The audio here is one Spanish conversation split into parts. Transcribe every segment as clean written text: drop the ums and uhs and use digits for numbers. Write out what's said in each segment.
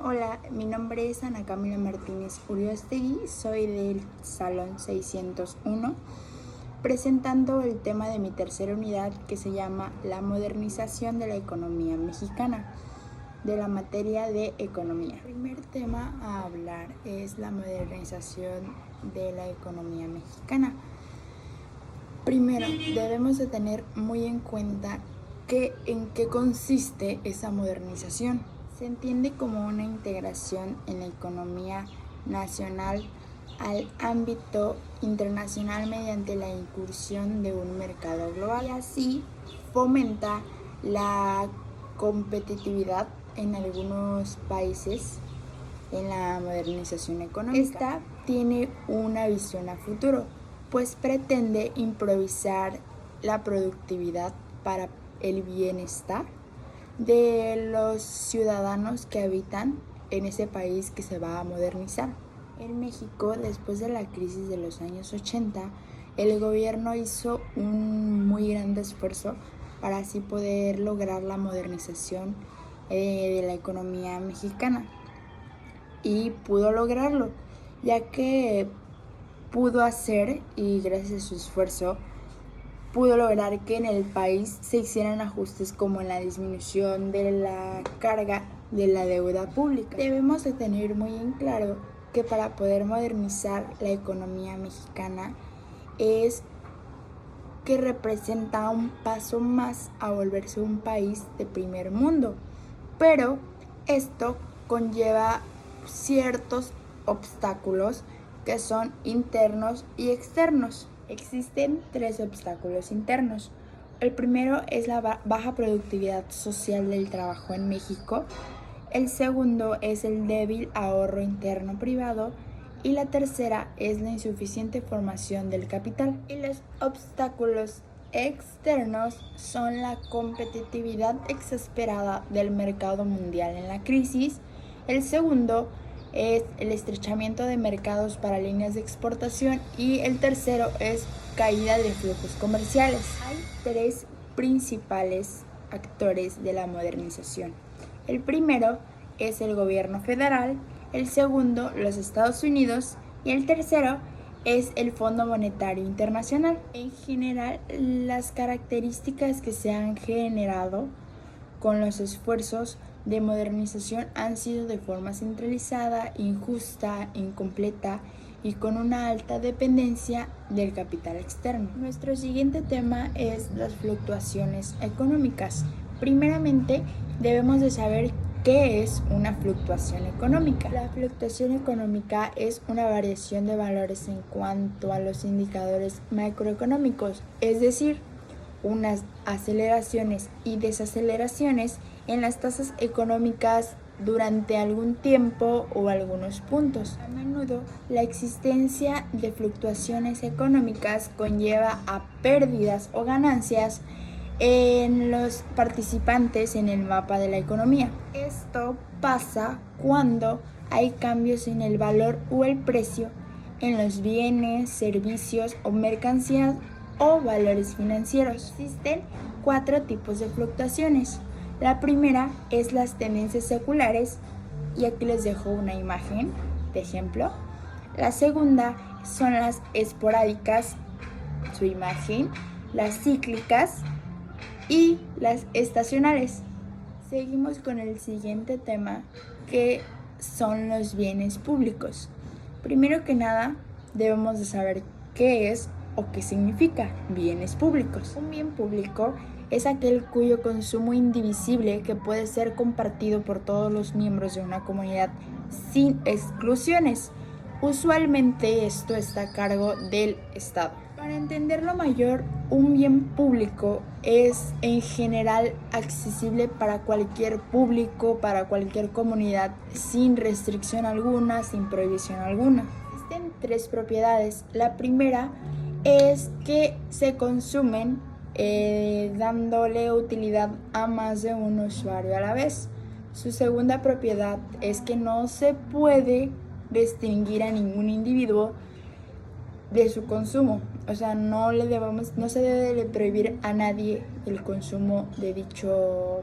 Hola, mi nombre es Ana Camila Martínez Uriostegui, soy del Salón 601, presentando el tema de mi tercera unidad que se llama La modernización de la economía mexicana, de la materia de economía. El primer tema a hablar es la modernización de la economía mexicana. Primero, debemos de tener muy en cuenta en qué consiste esa modernización. Se entiende como una integración en la economía nacional al ámbito internacional mediante la incursión de un mercado global y así fomenta la competitividad en algunos países en la modernización económica. Esta tiene una visión a futuro, pues pretende improvisar la productividad para el bienestar de los ciudadanos que habitan en ese país que se va a modernizar. En México, después de la crisis de los años 80, el gobierno hizo un muy grande esfuerzo para así poder lograr la modernización de la economía mexicana. Y pudo lograrlo, ya que pudo hacer, y gracias a su esfuerzo, pudo lograr que en el país se hicieran ajustes como en la disminución de la carga de la deuda pública. Debemos de tener muy en claro que para poder modernizar la economía mexicana es que representa un paso más a volverse un país de primer mundo, pero esto conlleva ciertos obstáculos que son internos y externos. Existen 3 obstáculos internos. El primero es la baja productividad social del trabajo en México. El segundo es el débil ahorro interno privado. Y la tercera es la insuficiente formación del capital. Y los obstáculos externos son la competitividad exasperada del mercado mundial en la crisis. El segundo es el estrechamiento de mercados para líneas de exportación y el tercero es caída de flujos comerciales. Hay 3 principales actores de la modernización. El primero es el gobierno federal, el segundo los Estados Unidos y el tercero es el Fondo Monetario Internacional. En general, las características que se han generado con los esfuerzos de modernización han sido de forma centralizada, injusta, incompleta y con una alta dependencia del capital externo. Nuestro siguiente tema es las fluctuaciones económicas. Primeramente, debemos de saber ¿qué es una fluctuación económica? La fluctuación económica es una variación de valores en cuanto a los indicadores macroeconómicos, es decir, unas aceleraciones y desaceleraciones en las tasas económicas durante algún tiempo o algunos puntos. A menudo, la existencia de fluctuaciones económicas conlleva a pérdidas o ganancias en los participantes en el mapa de la economía. Esto pasa cuando hay cambios en el valor o el precio en los bienes, servicios o mercancías o valores financieros. Existen 4 tipos de fluctuaciones. La primera es las tendencias seculares, y aquí les dejo una imagen de ejemplo. La segunda son las esporádicas, su imagen, las cíclicas y las estacionales. Seguimos con el siguiente tema, que son los bienes públicos. Primero que nada, debemos de saber qué es o qué significa bienes públicos. Un bien público es aquel cuyo consumo indivisible que puede ser compartido por todos los miembros de una comunidad sin exclusiones. Usualmente esto está a cargo del Estado. Para entenderlo mayor, un bien público es en general accesible para cualquier público, para cualquier comunidad, sin restricción alguna, sin prohibición alguna. Existen 3 propiedades. La primera es que se consumen dándole utilidad a más de un usuario a la vez. Su segunda propiedad es que no se puede restringir a ningún individuo de su consumo, o sea, no se debe de prohibir a nadie el consumo de dicho.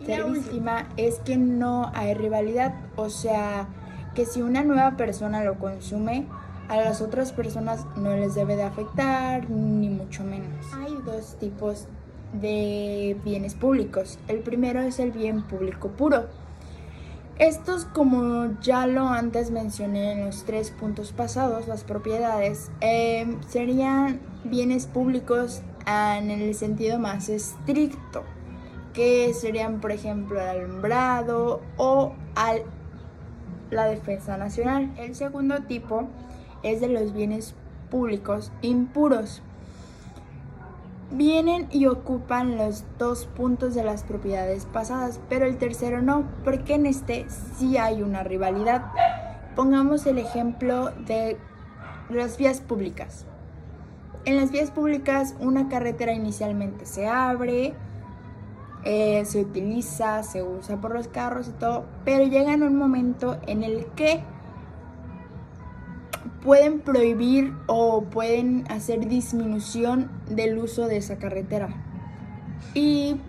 La última es que no hay rivalidad, o sea, que si una nueva persona lo consume, a las otras personas no les debe de afectar, ni mucho menos. Hay dos tipos de bienes públicos. El primero es el bien público puro. Estos, como ya lo antes mencioné en los 3 puntos pasados, las propiedades, serían bienes públicos en el sentido más estricto, que serían, por ejemplo, el alumbrado o la defensa nacional. El segundo tipo es de los bienes públicos impuros. Vienen y ocupan los 2 puntos de las propiedades pasadas, pero el tercero no, porque en este sí hay una rivalidad. Pongamos el ejemplo de las vías públicas. En las vías públicas una carretera inicialmente se abre, se utiliza, se usa por los carros y todo, pero llega en un momento en el que pueden prohibir o pueden hacer disminución del uso de esa carretera, y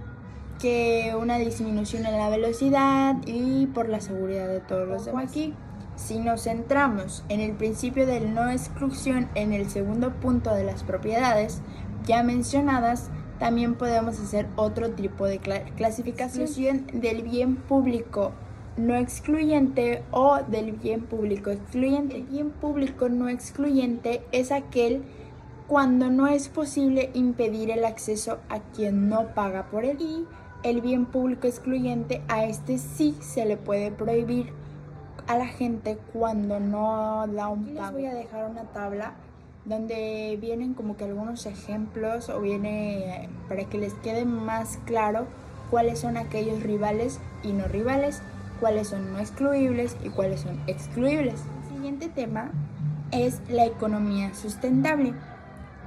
que una disminución en la velocidad y por la seguridad de todos los demás. Aquí, si nos centramos en el principio de no exclusión en el segundo punto de las propiedades ya mencionadas, también podemos hacer otro tipo de clasificación del bien público no excluyente o del bien público excluyente. El bien público no excluyente es aquel cuando no es posible impedir el acceso a quien no paga por él, y el bien público excluyente, a este sí se le puede prohibir a la gente cuando no da un pago. Les voy a dejar una tabla donde vienen como que algunos ejemplos, o viene para que les quede más claro cuáles son aquellos rivales y no rivales, cuáles son no excluibles y cuáles son excluibles. El siguiente tema es la economía sustentable.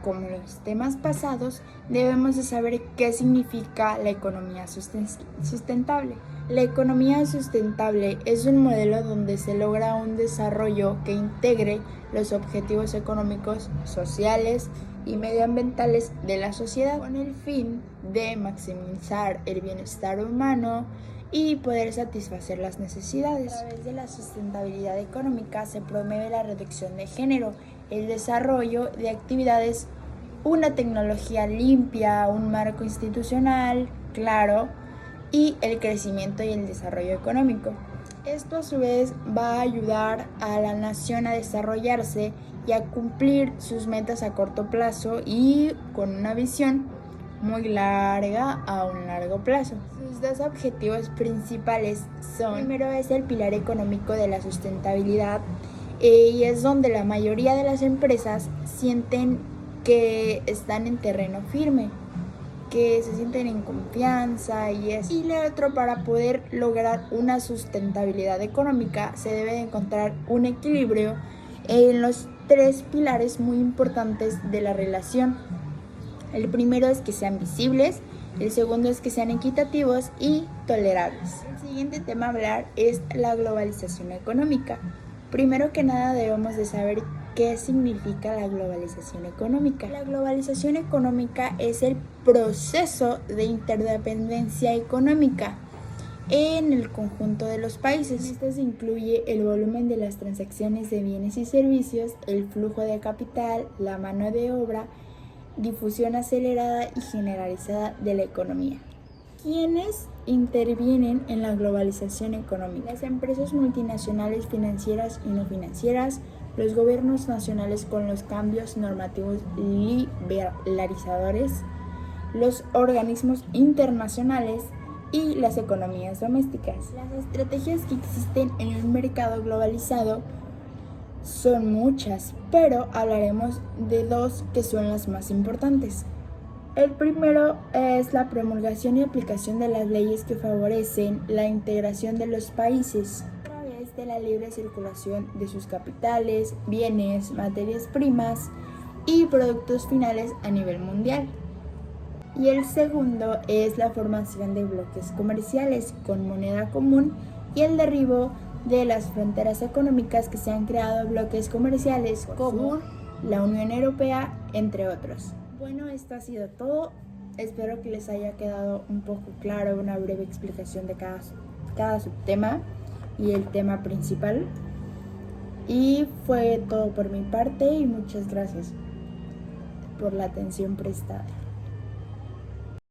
Como los temas pasados, debemos de saber qué significa la economía sustentable. La economía sustentable es un modelo donde se logra un desarrollo que integre los objetivos económicos, sociales y medioambientales de la sociedad, con el fin de maximizar el bienestar humano y poder satisfacer las necesidades. A través de la sustentabilidad económica se promueve la reducción de género, el desarrollo de actividades, una tecnología limpia, un marco institucional claro y el crecimiento y el desarrollo económico. Esto a su vez va a ayudar a la nación a desarrollarse y a cumplir sus metas a corto plazo y con una visión muy larga a un largo plazo. Sus 2 objetivos principales son: primero es el pilar económico de la sustentabilidad, y es donde la mayoría de las empresas sienten que están en terreno firme, que se sienten en confianza y eso. Y lo otro, para poder lograr una sustentabilidad económica se debe de encontrar un equilibrio en los 3 pilares muy importantes de la relación. El primero es que sean visibles, el segundo es que sean equitativos y tolerables. El siguiente tema a hablar es la globalización económica. Primero que nada debemos de saber qué significa la globalización económica. La globalización económica es el proceso de interdependencia económica en el conjunto de los países. En esto se incluye el volumen de las transacciones de bienes y servicios, el flujo de capital, la mano de obra, difusión acelerada y generalizada de la economía. ¿Quiénes intervienen en la globalización económica? Las empresas multinacionales financieras y no financieras, los gobiernos nacionales con los cambios normativos liberalizadores, los organismos internacionales y las economías domésticas. Las estrategias que existen en el mercado globalizado son muchas, pero hablaremos de 2 que son las más importantes. El primero es la promulgación y aplicación de las leyes que favorecen la integración de los países a través de la libre circulación de sus capitales, bienes, materias primas y productos finales a nivel mundial. Y el segundo es la formación de bloques comerciales con moneda común y el derribo de las fronteras económicas, que se han creado bloques comerciales como la Unión Europea, entre otros. Bueno, esto ha sido todo. Espero que les haya quedado un poco claro una breve explicación de cada subtema y el tema principal. Y fue todo por mi parte y muchas gracias por la atención prestada.